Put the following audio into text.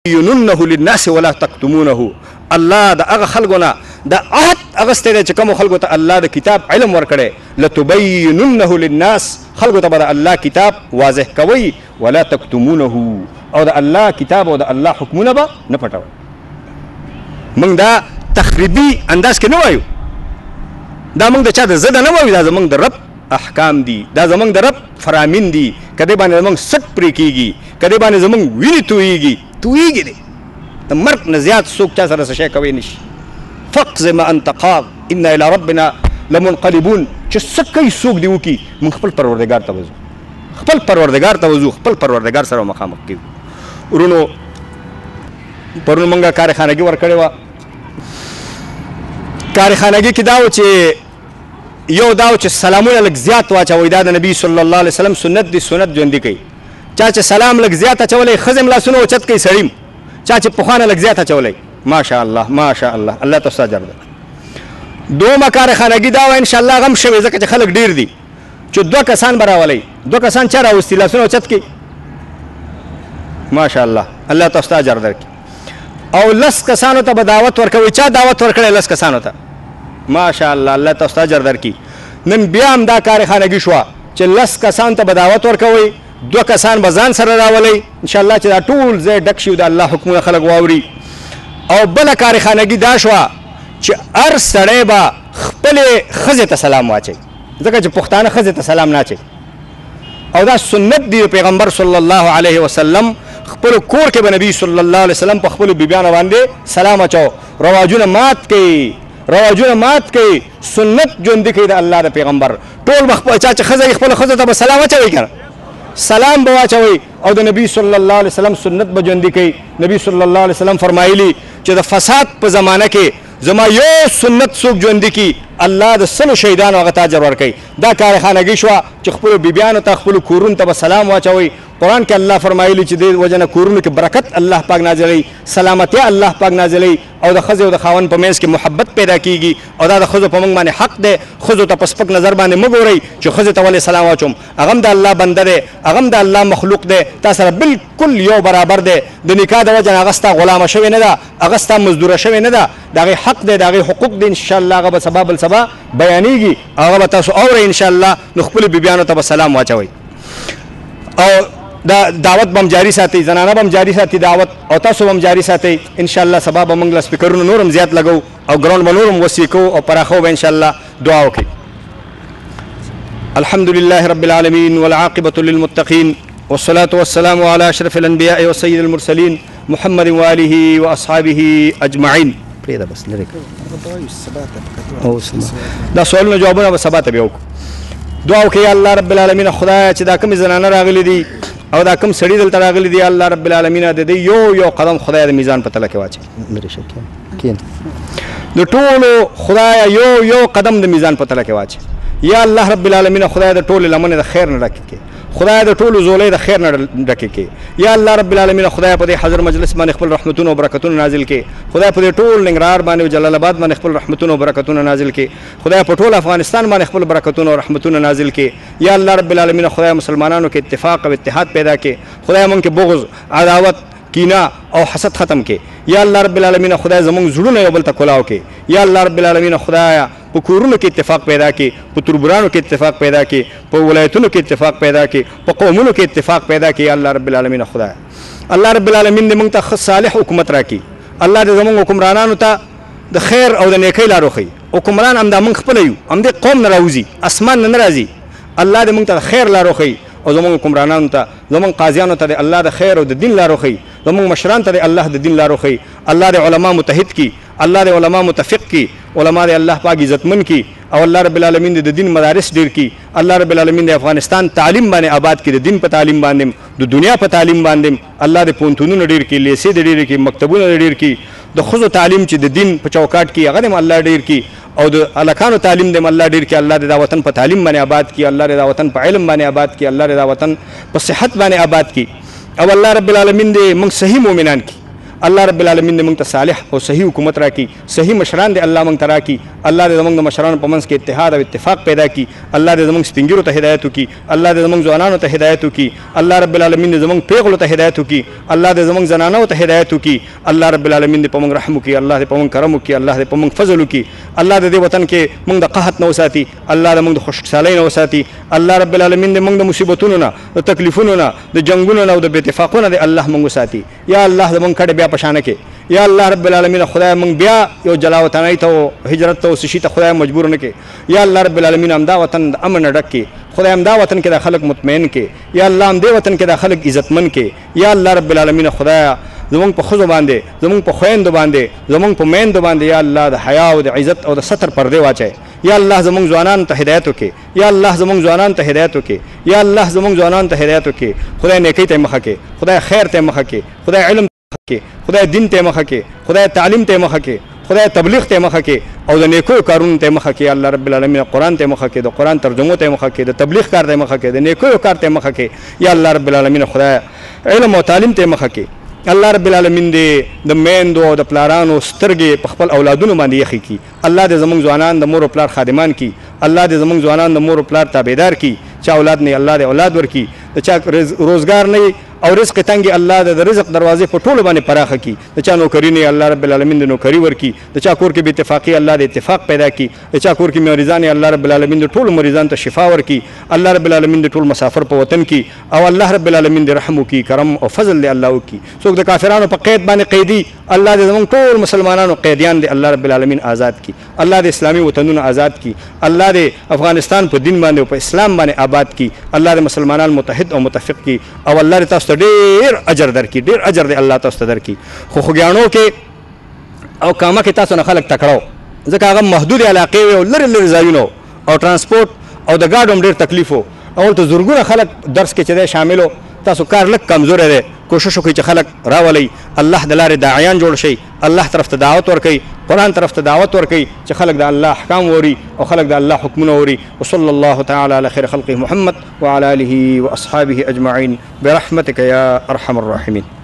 لتبيننه للناس ولا تكتمونه. الله د هغه خلکو نه د عهد اغستی دی چې کومو خلکو ته الله د کتاب علم ورکړی، لتبیننه للناس، خلکو ته به د الله کتاب واضح کوئ، ولا تکتمونه، او د الله کتاب او د الله حکمونه به نه پټوئ. موږ دا تخریبي انداز کې نه وایو، دا موږ د چا د ضده نه وایو، دا زموږ د رب احکام دي، دا زموږ د رب فرامین دي. که دې باندې زموږ سټ پرې کېږي، که دې باندې زموږ وینې تویېږي دی، د مرګ نه زیات څوک چا سره څه شی کوی نشي. فقز ما انت قاض ان الى ربنا لمنقلبون. چې څه کوي څوک دې وکړي، موږ خپل پروردګار ته وځو، خپل پروردګار ته وځو، خپل پروردګار سره مخامخ کېږو. ورونو پرون موږ کارخانګي ورکړې وه. کارخانګي کې دا و چې یو دا و چې سلامونه لږ زیات واچوئ، دا د نبي صلی الله علیه وسلم سنت دی، سنت ژوندي کوي. چا چې سلام لږ زیات اچولی، ښځې هم لاسونه اوچت کوي، سړي هم. چا چې پخوا نه لږ زیات اچولی، ماشاء الله ماشاء الله، الله ته ستا اجر ده. دویمه کارخانګي دا وه انشاءالله هغه هم شوې، ځکه چې خلک ډېر دي، چې 2 کسان به راولئ. 2 کسان چا راوستي، لاسونه اوچت کړي، ماشاء الله، الله ته ستا اجر درکړي. او 10 کسانو ته به دعوت ورکوئ. چا دعوت ورکړی 10 کسانو ته؟ ماشاء الله، الله ته ستا اجر درکړي. نن بیا هم دا کارخانګي شوه چې 10 کسانو ته به دعوت ورکوئ، 2 کسان به ځان سره راولئ، انشاءالله چې دا ټول ځای ډک شي، د الله حکمونه خلک واوري. او بله کارخانګي دا شوه چې هر سړی به خپلې ښځې ته سلام واچوي، ځکه چې پښتانه ښځې ته سلام نه اچوي، او دا سنت دی پیغمبر صلی الله علیه وسلم. خپل کور کې به نبی صلی الله علیه وسلم په خپلو بیبیانو باندې سلام اچو. رواجونه مات کوي، رواجونه مات کوي، سنت ژوندي کوي د الله د پیغمبر. ټول به چا چې ښځه خپله ښځو ته به سلام اچوي که نه، سلام به واچوئ، او د نبی صلی الله علیه وسلم سنت به ژوندي کوي. نبی صلی الله علیه وسلم فرمایلی چې د فساد په زمانه کې زما یو سنت څوک ژوندي کړي، الله د 100 شهیدانو هغه ته اجر ورکوي. دا کارخانګي شوه چې خپلو بیبیانو ته، خپلو کورونو ته به سلام واچوئ. قرآن کې الله فرمایلی چې دې وجه نه کورونو کې برکت الله پاک نازلوي، سلامتیا الله پاک نازلوي، او د ښځې او د خاوند په منځ کې محبت پیدا کېږي. او دا د ښځو په موږ باندې حق دی. ښځو ته په سپک نظر باندې مه ګورئ چې ښځې ته ولې سلام واچوم، هغه هم د الله بنده دی، هغه هم د الله مخلوق دی، تا سره بالکل یو برابر دی. د نکاح د وجه نه هغه ستا غلامه شوې نه ده، هغه ستا مزدوره شوې نه ده، د هغې حق دی، د هغې حقوق دی. انشاءالله هغه به سبا بل سبا بیانېږي، هغه به تاسو اورئ انشاءالله. نو خپلو بیبیانو ته به سلام واچوئ. او دا دعوت بم جاری ساتي، زنانه بم جاری ساتي دعوت، او تاسو بم جاری ساتي. انشاءالله سبا به موږ له سپیکرونو نورم زیات لګو، او ګراوند به نورم وسیع کوو او پراخو به انشاءالله دعا وکړي. الحمد لله رب العالمين والعاقبة للمتقين والصلاة والسلام على أشرف الأنبياء وسيد المرسلين محمد وآله وأصحابه أجمعين. بس لري دا سوالونه جوابونه به سبا ته بیا وکړو. دعا وکړئ یا الله رب العالمین، خدایه چې دا کومې زنانه راغلي دي او دا کوم سړي دلته راغلي دي، الله رب العالمین د دې یو قدم خدای د میزان په تله کې واچوي. د ټولو خدایه یو قدم د میزان په تله کې واچوي. یا الله رب العالمین، خدای د ټولو لمنې د خیر نه ډکې کړي، خدای د ټولو زولۍ د خیر نه ډکې کړي. یا الله رب العالمین، خدای په دې حاضر مجلس باندې خپل رحمتونه او برکتونه نازل کړي. خدای په دې ټول ننګرهار باندې او جلال آباد باندې خپل رحمتونه او برکتونه نازل کړي. خدای په ټول افغانستان باندې خپل برکتونه او رحمتونه نازل کړي. یا الله رب العالمین، خدای مسلمانانو کې اتفاق او اتحاد پیدا کړي. خدای موږ کې بغض، عداوت، کینه او حسد ختم کړي. یا الله رب العالمین، خدای زموږ زړونه یو بل ته کلاو کړي. یا الله رب العالمین، خدای په کورونو کې اتفاق پیدا کړي، په تربورانو کې اتفاق پیدا کړي، په ولایتونو کې اتفاق پیدا کړي، په قومونو کې اتفاق پیدا کړي. یا الله رب العالمین، خدای الله رب العالمین دې موږ ته صالح حکومت راکړي. الله دې زموږ حکمرانانو ته د خیر او د نیکۍ لار وښیي. حکمران همدا موږ خپله یو، همدې قوم نه راوځي، اسمان نه راځي. الله دې موږ ته د خیر لار وښیي، او زموږ حکمرانانو ته، زموږ قاضیانو ته د الله د خیر او د دین لار وښیي، زموږ مشران ته د الله د دین لار وښیي. الله دې علما متحد کړي، الله دې علما متفق کړي، علما دې الله پاک عزتمن کړي، او الله رب العالمین دې د دین مدارس ډېر کړي. الله رب العالمین دې افغانستان تعلیم باندې آباد کړي، د دین په تعلیم باندې، د دنیا په تعلیم باندې. الله دې پوهنتونونه ډېر کړي، لیسې دې ډېر کړي، مکتبونه دې ډېر کړي. د ښځو تعلیم چې د دین په چوکاټ کې هغه دې الله ډېر کړي، او د هلکانو تعلیم دې الله ډېر کړي. الله دې دا وطن په تعلیم باندې آباد کړي، الله دې دا وطن په علم باندې آباد کړي، الله دې دا وطن په صحت باندې آباد کړي. او الله رب العالمین دې موږ صحیح مؤمنان کړي، الله رب العالمین دې موږ ته صالح او صحیح حکومت راکړي، صحیح مشران دې الله موږ ته راکړي، الله دې زموږ د مشرانو په منځ کې اتحاد او اتفاق پیدا کړي، الله دې زموږ سپین ږیرو ته هدایت وکړي، الله دې زموږ ځوانانو ته هدایت وکړي، الله رب العالمین دې زموږ پیغلو ته هدایت وکړي، الله دې زموږ زنانو ته هدایت وکړي، الله رب العالمین دې په موږ رحم وکړي، الله دې په موږ کرم وکړي، الله دې په موږ فضل وکړي، الله دې وطن کې موږ د قحط نه وساتي، الله دې موږ د خوشحالۍ نه وساتي، الله رب العالمین دې موږ د مصیبتونو نه، د تکلیفونو نه، د جنگونو نه او د بې اتفاقونو نه الله موږ وساتي. یا الله زموږ کډه بیا پشانه کې، یا الله رب العالمین خدای موږ بیا یو جلا وطنۍ ته او هجرت ته او سشي ته خدای مجبور نه کې. یا الله رب العالمین همدا وطن د امن ډک کې، خدای همدا وطن کې د خلک مطمئن کې، یا الله همدې وطن کې د خلک عزتمن کې. یا الله رب العالمین خدای زمونږ په ښځو باندې، زمونږ په خویندو باندې، زمونږ په میندو باندې یا الله د حیا او د عزت او د ستر پردې واچوي. یا الله زمونږ ځوانانو ته هدایت وکړي، یا الله زمونږ ځوانانو ته هدایت وکړي، یا الله زمونږ ځوانانو ته هدایت وکړي. خدای نیکۍ ته مخه کړي، خدای خیر ته مخه کړي، خدای علم ته مخه کړي، خدای دین ته مخه کړي، خدای تعلیم ته مخه کړي، خدای تبلیغ ته مخه کړي او د نیکو کارونو ته مخه کړي. الله رب العالمین قرآن ته مخه کړي، د قرآن ترجمو ته مخه کړي، د تبلیغ کار ته مخه کړي، د نیکو کار ته مخه کړي. یا الله رب العالمین خدای علم او تعلیم ته مخه کړي. الله رب العالمین دې د میندو او د پلارانو سترګې په خپل اولادونو باندې یخې کړي. الله دې زموږ ځوانان د مور او پلار خادمان کړي. الله دې زموږ ځوانان د مور او پلار تابعدار کړي. چا اولاد نه الله دې اولاد ورکړي، د چا روزګار نه او رزق تنګي الله د رزق دروازې په ټولو باندې پراخه کړي. د چا نوکري نه الله رب العالمین د نوکري ورکړي، د چا کور کې بې اتفاقي الله د اتفاق پیدا کړي، د چا کور کې مریضان الله رب العالمین د ټولو مریضانو ته شفا ورکړي. الله رب العالمین د ټول مسافر په وطن کې او الله رب العالمین د رحم وکړي، کرم او فضل دې الله وکړي. څوک د کافرانو په قید باندې قیدي، الله دې زموږ ټول مسلمانانو قیدیان دې الله رب العالمین آزاد کړي. الله دې اسلامي وطنونه آزاد کړي. الله دې افغانستان په دین باندې او په اسلام باندې آباد کړي. الله دې مسلمانان متحد او متفق کړي او الله دې تاسو ته ډېر اجر درکړي، ډېر اجر دې الله تاسو ته درکړي. خو خوږیاڼو کې او کامه کې تاسو نه خلک تکړه، ځکه هغه محدود علاقې وي او لرې لرې ځایونه او ترانسپورټ او د ګاډو هم ډېر تکلیف و او ته زرګونه خلک درس کې چې دی شامل و. تاسو کار لږ کمزوری دی، کوشش وکړئ چې خلک راولئ، الله د لارې داعیان جوړ شئ، الله طرف ته دعوت ورکئ، قرآن طرف ته دعوت ورکئ چې خلک د الله احکام ووري او خلک د الله حکمونه ووري. وصلی الله تعالی علی خیر خلقه محمد وعلى آله واصحابه اجمعین برحمتک یا ارحم الراحمین.